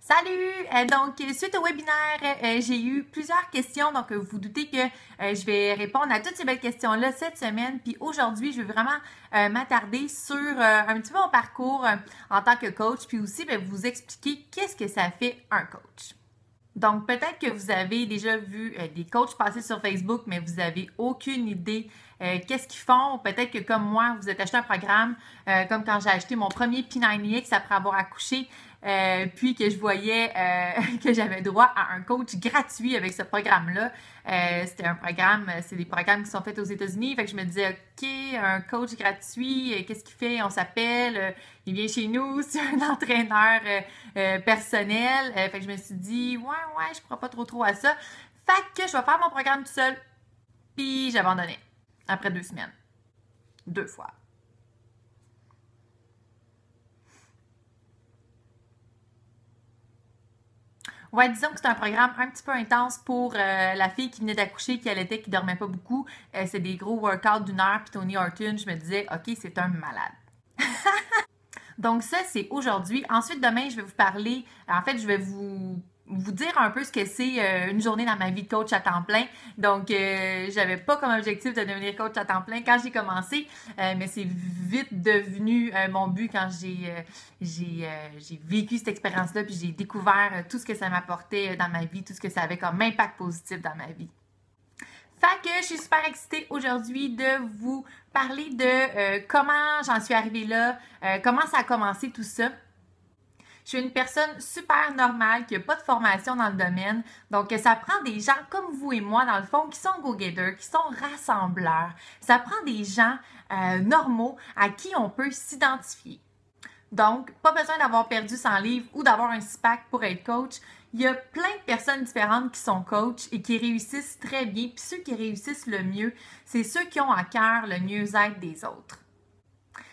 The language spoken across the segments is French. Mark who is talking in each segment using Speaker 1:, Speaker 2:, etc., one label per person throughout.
Speaker 1: Salut! Donc, suite au webinaire, j'ai eu plusieurs questions. Donc, vous vous doutez que je vais répondre à toutes ces belles questions-là cette semaine. Puis aujourd'hui, je vais vraiment m'attarder sur un petit peu mon parcours en tant que coach. Puis aussi, vous expliquer qu'est-ce que ça fait un coach. Donc, peut-être que vous avez déjà vu des coachs passer sur Facebook, mais vous n'avez aucune idée qu'est-ce qu'ils font. Peut-être que comme moi, vous êtes acheté un programme, comme quand j'ai acheté mon premier P90X après avoir accouché, puis que je voyais que j'avais droit à un coach gratuit avec ce programme-là. C'était un programme, c'est des programmes qui sont faits aux États-Unis. Fait que je me disais, OK, un coach gratuit, qu'est-ce qu'il fait? On s'appelle, il vient chez nous, c'est un entraîneur personnel. Fait que je me suis dit, ouais, je crois pas trop à ça. Fait que je vais faire mon programme tout seul. Puis j'ai abandonné après 2 semaines. 2 fois. Ouais, disons que c'est un programme un petit peu intense pour la fille qui venait d'accoucher, qui allaitait, qui dormait pas beaucoup. C'est des gros workouts d'1 heure, puis Tony Horton, je me disais, OK, c'est un malade. Donc ça, c'est aujourd'hui. Ensuite, demain, je vais vous parler, en fait, je vais vous dire un peu ce que c'est une journée dans ma vie de coach à temps plein. Donc, j'avais pas comme objectif de devenir coach à temps plein quand j'ai commencé, mais c'est vite devenu mon but quand j'ai vécu cette expérience-là, puis j'ai découvert tout ce que ça m'apportait dans ma vie, tout ce que ça avait comme impact positif dans ma vie. Fait que je suis super excitée aujourd'hui de vous parler de comment j'en suis arrivée là, comment ça a commencé tout ça. Je suis une personne super normale qui n'a pas de formation dans le domaine. Donc, ça prend des gens comme vous et moi, dans le fond, qui sont go-getters, qui sont rassembleurs. Ça prend des gens normaux à qui on peut s'identifier. Donc, pas besoin d'avoir perdu 100 livres ou d'avoir un six-pack pour être coach. Il y a plein de personnes différentes qui sont coachs et qui réussissent très bien. Puis ceux qui réussissent le mieux, c'est ceux qui ont à cœur le mieux-être des autres.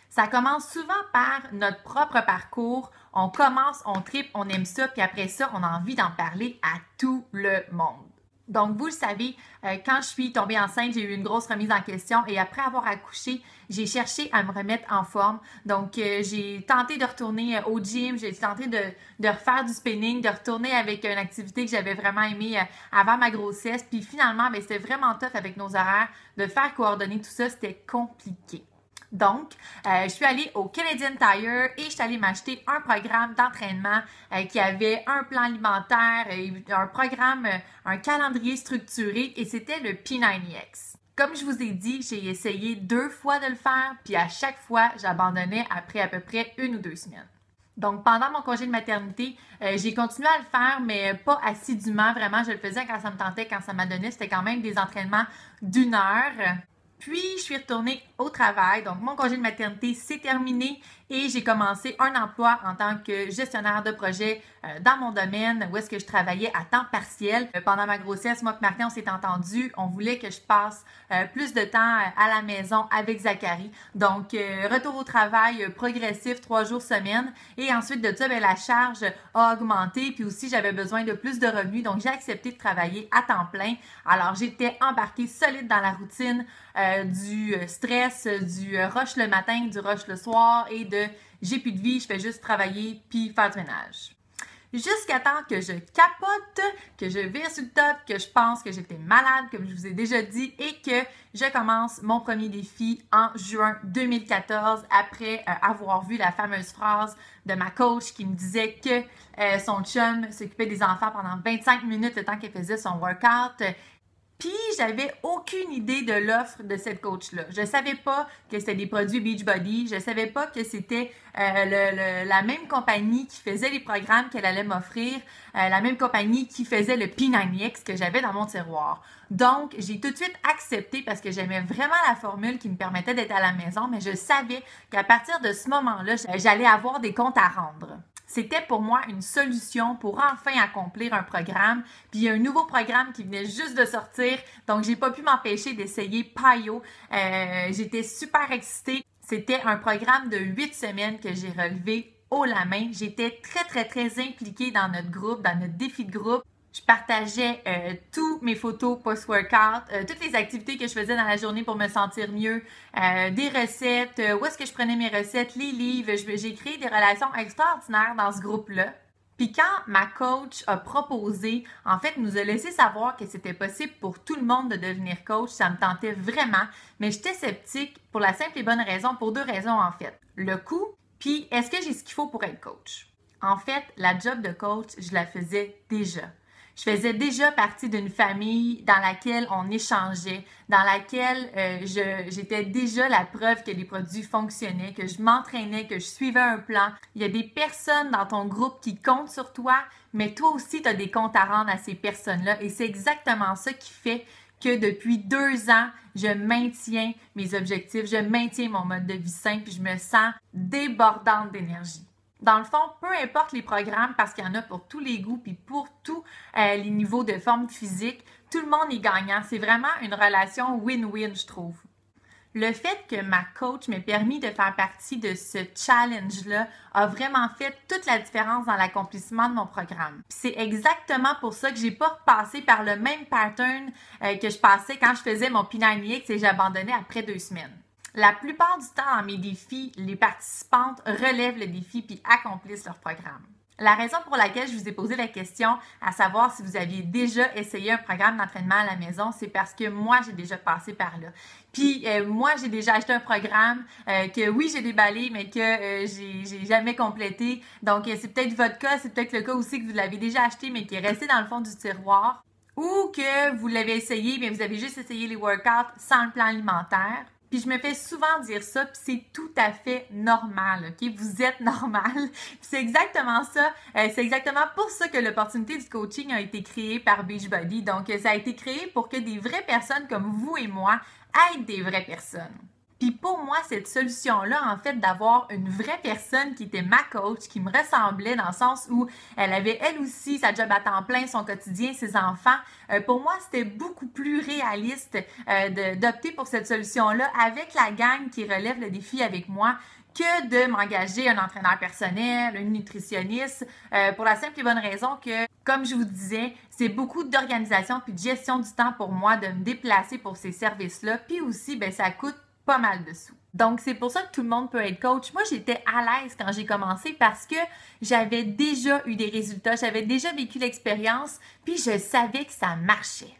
Speaker 1: Ça commence souvent par notre propre parcours. On commence, on tripe, on aime ça, puis après ça, on a envie d'en parler à tout le monde. Donc, vous le savez, quand je suis tombée enceinte, j'ai eu une grosse remise en question et après avoir accouché, j'ai cherché à me remettre en forme. Donc, j'ai tenté de retourner au gym, j'ai tenté de refaire du spinning, de retourner avec une activité que j'avais vraiment aimée avant ma grossesse. Puis finalement, c'était vraiment tough avec nos horaires. De faire coordonner tout ça, c'était compliqué. Donc, je suis allée au Canadian Tire et je suis allée m'acheter un programme d'entraînement qui avait un plan alimentaire, un programme, un calendrier structuré et c'était le P90X. Comme je vous ai dit, j'ai essayé 2 fois de le faire, puis à chaque fois, j'abandonnais après à peu près 1 ou 2 semaines. Donc, pendant mon congé de maternité, j'ai continué à le faire, mais pas assidûment, vraiment. Je le faisais quand ça me tentait, quand ça m'a donné. C'était quand même des entraînements d'1 heure. Puis, je suis retournée au travail. Donc, mon congé de maternité, c'est terminé et j'ai commencé un emploi en tant que gestionnaire de projet dans mon domaine où est-ce que je travaillais à temps partiel. Pendant ma grossesse, moi et Martin, on s'est entendu. On voulait que je passe plus de temps à la maison avec Zachary. Donc, retour au travail progressif, 3 jours semaine. Et ensuite de ça, la charge a augmenté. Puis aussi, j'avais besoin de plus de revenus. Donc, j'ai accepté de travailler à temps plein. Alors, j'étais embarquée solide dans la routine du stress, du rush le matin, du rush le soir et de j'ai plus de vie, je fais juste travailler puis faire du ménage. Jusqu'à temps que je capote, que je vire sur le top, que je pense que j'étais malade, comme je vous ai déjà dit, et que je commence mon premier défi en juin 2014 après avoir vu la fameuse phrase de ma coach qui me disait que son chum s'occupait des enfants pendant 25 minutes le temps qu'elle faisait son workout. Puis, j'avais aucune idée de l'offre de cette coach-là. Je savais pas que c'était des produits Beachbody. Je savais pas que c'était la même compagnie qui faisait les programmes qu'elle allait m'offrir, la même compagnie qui faisait le P90X que j'avais dans mon tiroir. Donc, j'ai tout de suite accepté parce que j'aimais vraiment la formule qui me permettait d'être à la maison, mais je savais qu'à partir de ce moment-là, j'allais avoir des comptes à rendre. C'était pour moi une solution pour enfin accomplir un programme. Puis il y a un nouveau programme qui venait juste de sortir, donc j'ai pas pu m'empêcher d'essayer PiYo. J'étais super excitée. C'était un programme de 8 semaines que j'ai relevé haut la main. J'étais très impliquée dans notre groupe, dans notre défi de groupe. Je partageais toutes mes photos post-workout, toutes les activités que je faisais dans la journée pour me sentir mieux, des recettes, où est-ce que je prenais mes recettes, les livres. J'ai créé des relations extraordinaires dans ce groupe-là. Puis quand ma coach a proposé, en fait, nous a laissé savoir que c'était possible pour tout le monde de devenir coach, ça me tentait vraiment, mais j'étais sceptique pour la simple et bonne raison, pour 2 raisons en fait. Le coût, puis est-ce que j'ai ce qu'il faut pour être coach? En fait, la job de coach, je la faisais déjà. Je faisais déjà partie d'une famille dans laquelle on échangeait, dans laquelle j'étais déjà la preuve que les produits fonctionnaient, que je m'entraînais, que je suivais un plan. Il y a des personnes dans ton groupe qui comptent sur toi, mais toi aussi, tu as des comptes à rendre à ces personnes-là. Et c'est exactement ça qui fait que depuis 2 ans, je maintiens mes objectifs, je maintiens mon mode de vie sain, puis je me sens débordante d'énergie. Dans le fond, peu importe les programmes, parce qu'il y en a pour tous les goûts puis pour tous les niveaux de forme physique, tout le monde est gagnant. C'est vraiment une relation win-win, je trouve. Le fait que ma coach m'ait permis de faire partie de ce challenge-là a vraiment fait toute la différence dans l'accomplissement de mon programme. Puis c'est exactement pour ça que j'ai pas repassé par le même pattern que je passais quand je faisais mon P90X et j'abandonnais après 2 semaines. La plupart du temps, dans mes défis, les participantes relèvent le défi puis accomplissent leur programme. La raison pour laquelle je vous ai posé la question à savoir si vous aviez déjà essayé un programme d'entraînement à la maison, c'est parce que moi, j'ai déjà passé par là. Puis moi, j'ai déjà acheté un programme que oui, j'ai déballé, mais que j'ai jamais complété. Donc, c'est peut-être votre cas, c'est peut-être le cas aussi que vous l'avez déjà acheté, mais qui est resté dans le fond du tiroir. Ou que vous l'avez essayé, mais vous avez juste essayé les workouts sans le plan alimentaire. Puis je me fais souvent dire ça, puis c'est tout à fait normal, OK? Vous êtes normal. Puis c'est exactement ça. C'est exactement pour ça que l'opportunité du coaching a été créée par Beachbody. Donc, ça a été créé pour que des vraies personnes comme vous et moi aident des vraies personnes. Puis pour moi, cette solution-là, en fait, d'avoir une vraie personne qui était ma coach, qui me ressemblait dans le sens où elle avait elle aussi sa job à temps plein, son quotidien, ses enfants, pour moi, c'était beaucoup plus réaliste d'opter pour cette solution-là avec la gang qui relève le défi avec moi que de m'engager un entraîneur personnel, une nutritionniste, pour la simple et bonne raison que, comme je vous disais, c'est beaucoup d'organisation puis de gestion du temps pour moi de me déplacer pour ces services-là. Puis aussi, ben ça coûte pas mal de sous. Donc, c'est pour ça que tout le monde peut être coach. Moi, j'étais à l'aise quand j'ai commencé parce que j'avais déjà eu des résultats, j'avais déjà vécu l'expérience, puis je savais que ça marchait.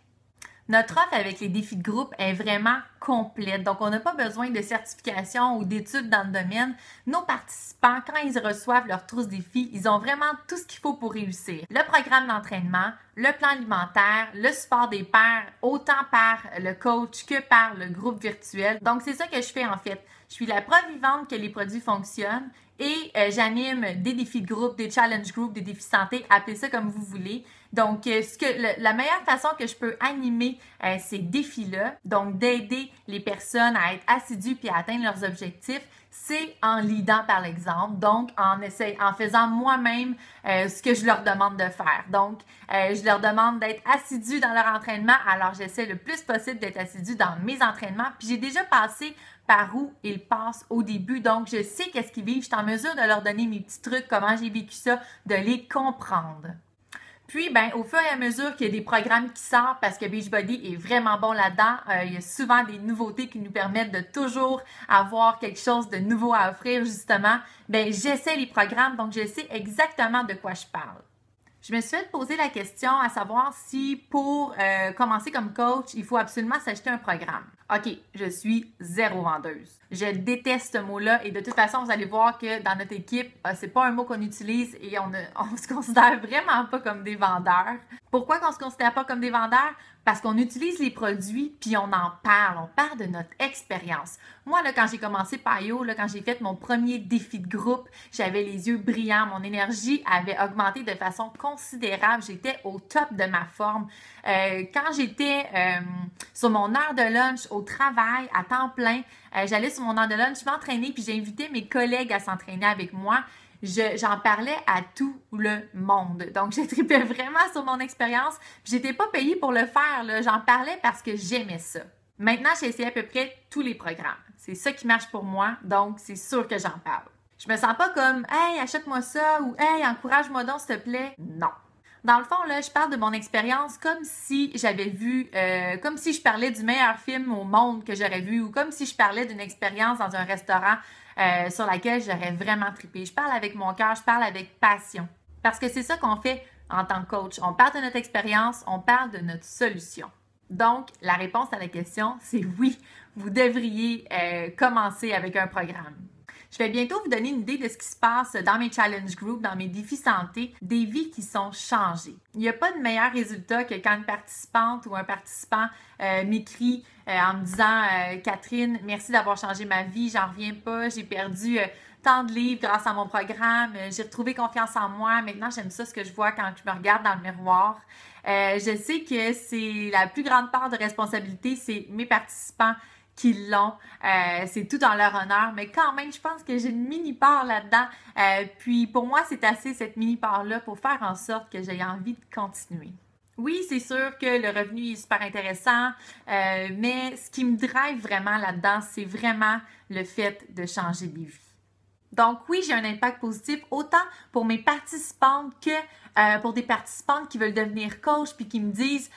Speaker 1: Notre offre avec les défis de groupe est vraiment complète. Donc, on n'a pas besoin de certification ou d'études dans le domaine. Nos participants, quand ils reçoivent leur trousse défis, ils ont vraiment tout ce qu'il faut pour réussir. Le programme d'entraînement, le plan alimentaire, le support des pairs, autant par le coach que par le groupe virtuel. Donc, c'est ça que je fais en fait. Je suis la preuve vivante que les produits fonctionnent et j'anime des défis de groupe, des challenge group, des défis santé, appelez ça comme vous voulez. Donc, la meilleure façon que je peux animer ces défis-là, donc d'aider les personnes à être assidues puis à atteindre leurs objectifs, c'est en leadant par l'exemple, donc en faisant moi-même ce que je leur demande de faire. Donc, je leur demande d'être assidus dans leur entraînement, alors j'essaie le plus possible d'être assidus dans mes entraînements. Puis j'ai déjà passé par où ils passent au début, donc je sais qu'est-ce qu'ils vivent, je suis en mesure de leur donner mes petits trucs, comment j'ai vécu ça, de les comprendre. Puis, ben, au fur et à mesure qu'il y a des programmes qui sortent, parce que Beachbody est vraiment bon là-dedans, il y a souvent des nouveautés qui nous permettent de toujours avoir quelque chose de nouveau à offrir, justement. Ben, j'essaie les programmes, donc je sais exactement de quoi je parle. Je me suis fait poser la question à savoir si pour commencer comme coach, il faut absolument s'acheter un programme. OK, je suis zéro vendeuse. Je déteste ce mot-là et de toute façon, vous allez voir que dans notre équipe, c'est pas un mot qu'on utilise et on se considère vraiment pas comme des vendeurs. Pourquoi qu'on se considère pas comme des vendeurs? Parce qu'on utilise les produits puis on parle de notre expérience. Moi, là, quand j'ai commencé PiYo, là, quand j'ai fait mon premier défi de groupe, j'avais les yeux brillants, mon énergie avait augmenté de façon considérable, j'étais au top de ma forme. Quand j'étais sur mon heure de lunch au travail à temps plein, j'allais sur mon heure de lunch, je m'entraînais puis j'invitais mes collègues à s'entraîner avec moi. J'en parlais à tout le monde. Donc, je tripais vraiment sur mon expérience. Puis, j'étais pas payée pour le faire, là. J'en parlais parce que j'aimais ça. Maintenant, j'ai essayé à peu près tous les programmes. C'est ça qui marche pour moi. Donc, c'est sûr que j'en parle. Je me sens pas comme « Hey, achète-moi ça » ou « Hey, encourage-moi donc, s'il te plaît. » Non. Dans le fond, là, je parle de mon expérience comme si j'avais vu, comme si je parlais du meilleur film au monde que j'aurais vu ou comme si je parlais d'une expérience dans un restaurant sur laquelle j'aurais vraiment trippé. Je parle avec mon cœur, je parle avec passion. Parce que c'est ça qu'on fait en tant que coach. On parle de notre expérience, on parle de notre solution. Donc, la réponse à la question, c'est oui, vous devriez commencer avec un programme. Je vais bientôt vous donner une idée de ce qui se passe dans mes challenge groups, dans mes défis santé, des vies qui sont changées. Il n'y a pas de meilleur résultat que quand une participante ou un participant m'écrit en me disant « Catherine, merci d'avoir changé ma vie, j'en reviens pas, j'ai perdu tant de livres grâce à mon programme, j'ai retrouvé confiance en moi, maintenant j'aime ça ce que je vois quand je me regarde dans le miroir. » Je sais que c'est la plus grande part de responsabilité, c'est mes participants qui l'ont. C'est tout en leur honneur, mais quand même, je pense que j'ai une mini-part là-dedans. Puis pour moi, c'est assez cette mini-part-là pour faire en sorte que j'ai envie de continuer. Oui, c'est sûr que le revenu est super intéressant, mais ce qui me drive vraiment là-dedans, c'est vraiment le fait de changer des vies. Donc oui, j'ai un impact positif autant pour mes participantes que pour des participantes qui veulent devenir coach puis qui me disent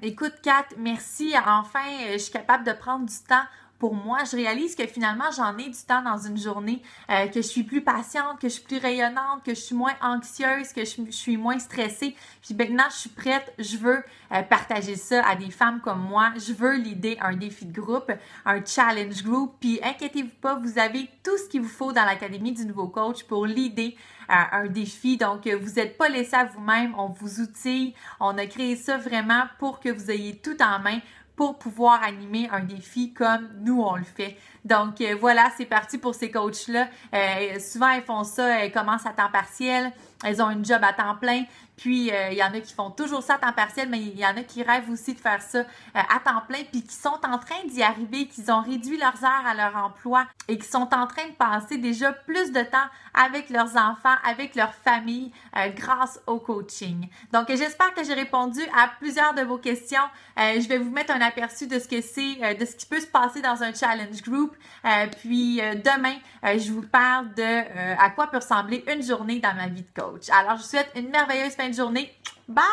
Speaker 1: écoute Kat, merci, enfin je suis capable de prendre du temps pour moi. Je réalise que finalement j'en ai du temps dans une journée, que je suis plus patiente, que je suis plus rayonnante, que je suis moins anxieuse, que je suis moins stressée. Puis maintenant je suis prête, je veux partager ça à des femmes comme moi. Je veux l'idée un défi de groupe, un challenge group. Puis inquiétez-vous pas, vous avez tout ce qu'il vous faut dans l'Académie du nouveau coach pour l'idée un défi. Donc, vous n'êtes pas laissé à vous-même, on vous outille. On a créé ça vraiment pour que vous ayez tout en main pour pouvoir animer un défi comme nous, on le fait. Donc, voilà, c'est parti pour ces coachs-là. Souvent, elles font ça, elles commencent à temps partiel, elles ont une job à temps plein, puis il y en a qui font toujours ça à temps partiel, mais il y en a qui rêvent aussi de faire ça à temps plein, puis qui sont en train d'y arriver, qui ont réduit leurs heures à leur emploi et qui sont en train de passer déjà plus de temps avec leurs enfants, avec leur famille, grâce au coaching. Donc, j'espère que j'ai répondu à plusieurs de vos questions. Je vais vous mettre un aperçu de ce que c'est, de ce qui peut se passer dans un challenge group. Puis demain, je vous parle de à quoi peut ressembler une journée dans ma vie de coach. Alors, je vous souhaite une merveilleuse fin de journée. Bye!